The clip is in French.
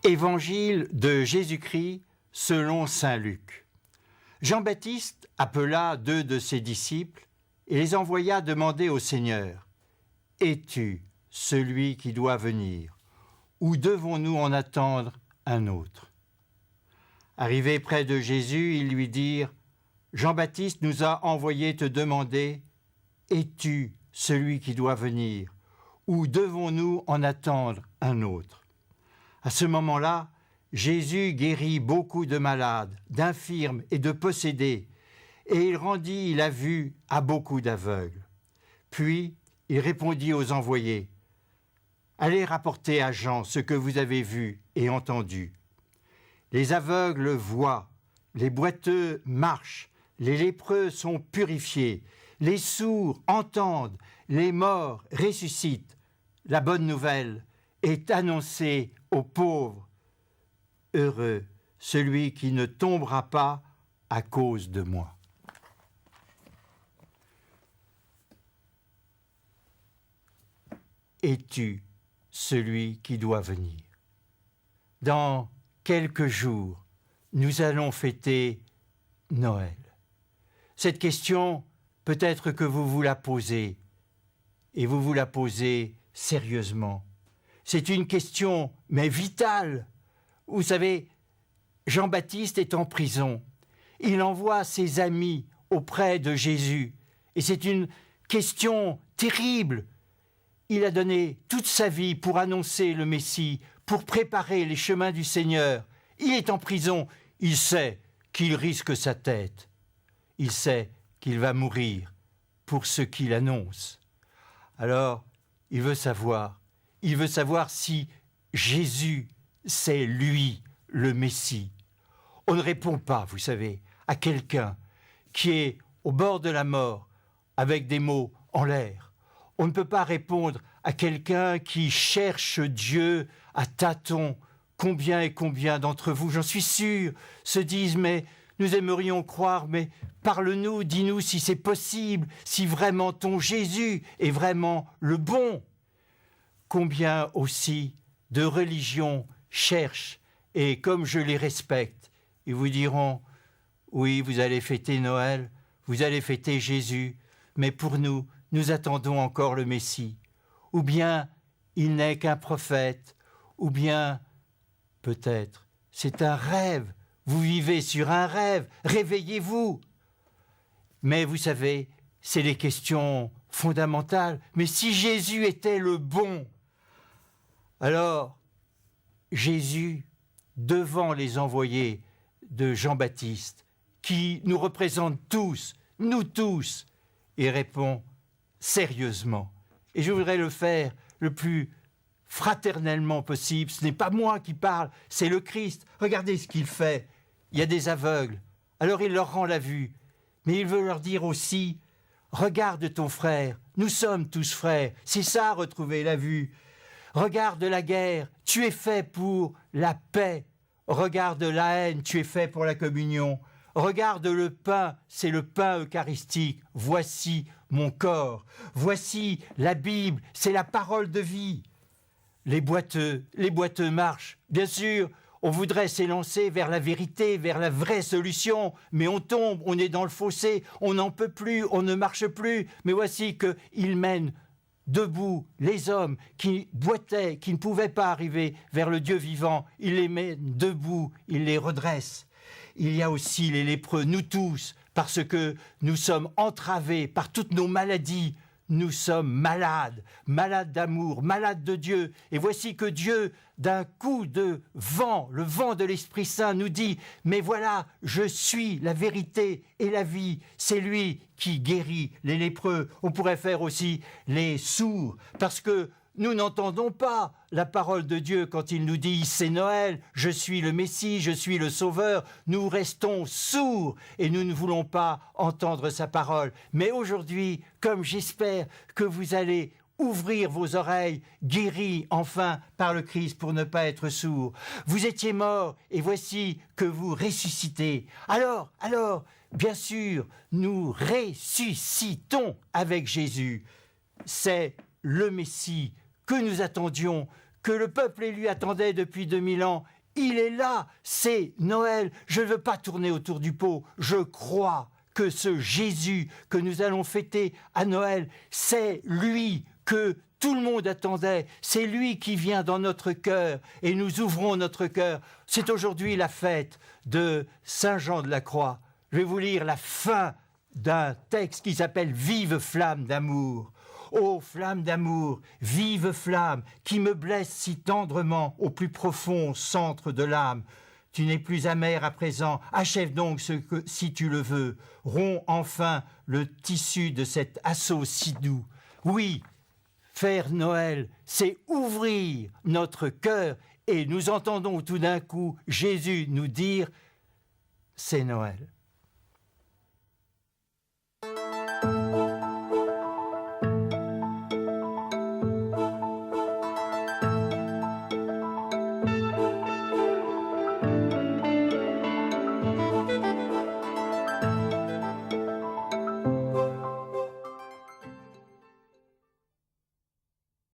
Évangile de Jésus-Christ selon saint Luc. Jean-Baptiste appela 2 de ses disciples et les envoya demander au Seigneur : « Es-tu celui qui doit venir, ou devons-nous en attendre un autre ?» Arrivés près de Jésus, ils lui dirent : « Jean-Baptiste nous a envoyé te demander : Es-tu celui qui doit venir, ou devons-nous en attendre un autre ?» À ce moment-là, Jésus guérit beaucoup de malades, d'infirmes et de possédés, et il rendit la vue à beaucoup d'aveugles. Puis, il répondit aux envoyés : « Allez rapporter à Jean ce que vous avez vu et entendu. Les aveugles voient, les boiteux marchent, les lépreux sont purifiés, les sourds entendent, les morts ressuscitent. La bonne nouvelle est annoncée aux pauvres. Heureux celui qui ne tombera pas à cause de moi. » Es-tu celui qui doit venir ? Dans quelques jours, nous allons fêter Noël. Cette question, peut-être que vous vous la posez, et vous vous la posez sérieusement. C'est une question, mais vitale. Vous savez, Jean-Baptiste est en prison. Il envoie ses amis auprès de Jésus. Et c'est une question terrible. Il a donné toute sa vie pour annoncer le Messie, pour préparer les chemins du Seigneur. Il est en prison. Il sait qu'il risque sa tête. Il sait qu'il va mourir pour ce qu'il annonce. Alors, il veut savoir si Jésus, c'est lui, le Messie. On ne répond pas, vous savez, à quelqu'un qui est au bord de la mort avec des mots en l'air. On ne peut pas répondre à quelqu'un qui cherche Dieu à tâtons. Combien et combien d'entre vous, j'en suis sûr, se disent « mais nous aimerions croire, mais parle-nous, dis-nous si c'est possible, si vraiment ton Jésus est vraiment le bon. » Combien aussi de religions cherchent, et comme je les respecte, ils vous diront « oui, vous allez fêter Noël, vous allez fêter Jésus, mais pour nous, nous attendons encore le Messie. » Ou bien « il n'est qu'un prophète », ou bien « peut-être c'est un rêve, vous vivez sur un rêve, réveillez-vous ». Mais vous savez, c'est les questions fondamentales. Mais si Jésus était le bon, alors Jésus, devant les envoyés de Jean-Baptiste, qui nous représentent tous, nous tous, il répond sérieusement. Et je voudrais le faire le plus fraternellement possible. Ce n'est pas moi qui parle, c'est le Christ. Regardez ce qu'il fait. Il y a des aveugles. Alors il leur rend la vue. Mais il veut leur dire aussi, regarde ton frère, nous sommes tous frères. C'est ça, retrouver la vue. Regarde la guerre, tu es fait pour la paix. Regarde la haine, tu es fait pour la communion. Regarde le pain, c'est le pain eucharistique. Voici mon corps. Voici la Bible, c'est la parole de vie. Les boiteux marchent. Bien sûr, on voudrait s'élancer vers la vérité, vers la vraie solution, mais on tombe, on est dans le fossé, on n'en peut plus, on ne marche plus. Mais voici qu'il mène debout les hommes qui boitaient, qui ne pouvaient pas arriver vers le Dieu vivant. Il les mène debout, il les redresse. Il y a aussi les lépreux, nous tous, parce que nous sommes entravés par toutes nos maladies. Nous sommes malades, malades d'amour, malades de Dieu. Et voici que Dieu, d'un coup de vent, le vent de l'Esprit Saint, nous dit « Mais voilà, je suis la vérité et la vie. C'est lui qui guérit les lépreux. » On pourrait faire aussi les sourds, parce que nous n'entendons pas la parole de Dieu quand il nous dit « C'est Noël, je suis le Messie, je suis le Sauveur ». Nous restons sourds et nous ne voulons pas entendre sa parole. Mais aujourd'hui, comme j'espère que vous allez ouvrir vos oreilles, guéris enfin par le Christ pour ne pas être sourds. Vous étiez morts et voici que vous ressuscitez. Alors, bien sûr, nous ressuscitons avec Jésus. C'est le Messie que nous attendions, que le peuple élu attendait depuis 2000 ans. Il est là, c'est Noël. Je ne veux pas tourner autour du pot. Je crois que ce Jésus que nous allons fêter à Noël, c'est lui que tout le monde attendait. C'est lui qui vient dans notre cœur et nous ouvrons notre cœur. C'est aujourd'hui la fête de Saint Jean de la Croix. Je vais vous lire la fin d'un texte qui s'appelle « Vive flamme d'amour ». Ô flamme d'amour, vive flamme, qui me blesse si tendrement au plus profond centre de l'âme. Tu n'es plus amer à présent, achève donc ce que, si tu le veux, romps enfin le tissu de cet assaut si doux. Oui, faire Noël, c'est ouvrir notre cœur et nous entendons tout d'un coup Jésus nous dire « c'est Noël ».